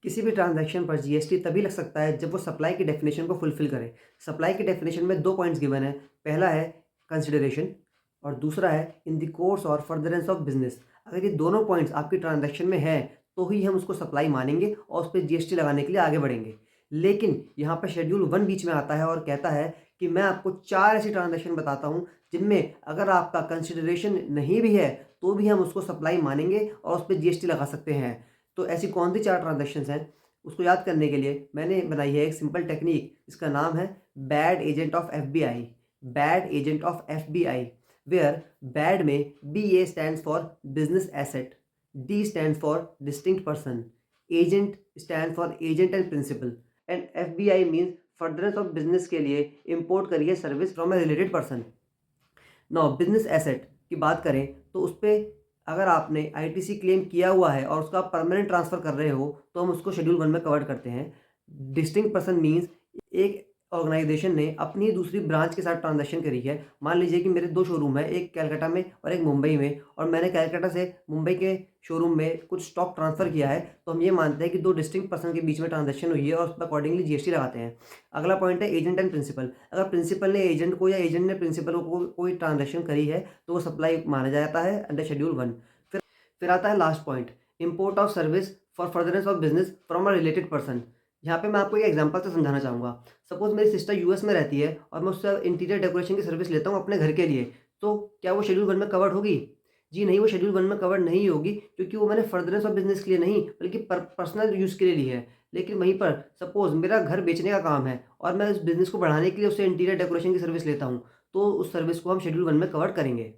किसी भी ट्रांजैक्शन पर जीएसटी तभी लग सकता है जब वो सप्लाई की डेफिनेशन को फुलफिल करे। सप्लाई की डेफिनेशन में 2 पॉइंट्स गिवन है। पहला है कंसिडरेशन और दूसरा है इन द कोर्स और फर्दरेंस ऑफ बिज़नेस। अगर ये दोनों पॉइंट्स आपकी ट्रांजैक्शन में हैं, तो ही हम उसको सप्लाई मानेंगे और उस पे जीएसटी लगाने के लिए आगे बढ़ेंगे। लेकिन यहाँ पे शेड्यूल 1 बीच में आता है और कहता है कि मैं आपको 4 ऐसी ट्रांजैक्शन बताता हूँ, जिनमें अगर आपका कंसिडरेशन नहीं भी है, तो भी हम उसको सप्लाई मानेंगे और उस पे जीएसटी लगा सकते हैं। तो ऐसी कौन सी 4 ट्रांज़ैक्शंस हैं, उसको याद करने के लिए मैंने बनाई है एक सिंपल टेक्नीक। इसका नाम है bad agent of FBI. Bad agent of FBI, where bad में BA stands for business asset, D stands for distinct person, agent stand for agent and principal and FBI means furtherance of business के लिए import करिए service from a related person. Now business asset की बात करें तो उस पे अगर आपने आईटीसी क्लेम किया हुआ है और उसका परमानेंट ट्रांसफ़र कर रहे हो, तो हम उसको शेड्यूल 1 में कवर करते हैं। डिस्टिंक्ट पर्सन मीन्स एक ऑर्गेनाइजेशन ने अपनी दूसरी ब्रांच के साथ ट्रांज़ैक्शन करी है। मान लीजिए कि मेरे 2 शोरूम हैं, एक कलकत्ता में और एक मुंबई में, और मैंने कलकत्ता से मुंबई के शोरूम में कुछ स्टॉक ट्रांसफ़र किया है, तो हम ये मानते हैं कि 2 डिस्टिंक्ट पर्सन के बीच में ट्रांज़ैक्शन हुई है और उस पे अकॉर्डिंगली जीएसटी लगाते हैं। अगला पॉइंट है एजेंट एंड प्रिंसिपल। अगर प्रिंसिपल ने एजेंट को या एजेंट ने प्रिंसिपल को कोई ट्रांज़ैक्शन करी है, तो वो सप्लाई माना जाता है अंडर शेड्यूल 1। फिर आता है last point, import of service for furtherance of business from a related person. यहाँ पे मैं आपको एक एग्जांपल से समझाना चाहूँगा। सपोज़ मेरी सिस्टर यूएस में रहती है और मैं उससे इंटीरियर डेकोरेशन की सर्विस लेता हूँ अपने घर के लिए, तो क्या वो शेड्यूल 1 में कवर्ड होगी? जी नहीं, वो शेड्यूल 1 में कवर्ड नहीं होगी, क्योंकि वो मैंने फर्दरेंस ऑफ बिजनेस के लिए नहीं, बल्कि पर्सनल यूज़ के लिए ली है। लेकिन वहीं पर सपोज़ मेरा घर बेचने का काम है और मैं उस बिज़नेस को बढ़ाने के लिए उससे इंटीरियर डेकोरेशन की सर्विस लेता हूँ, तो उस सर्विस को हम शेड्यूल 1 में कवर करेंगे।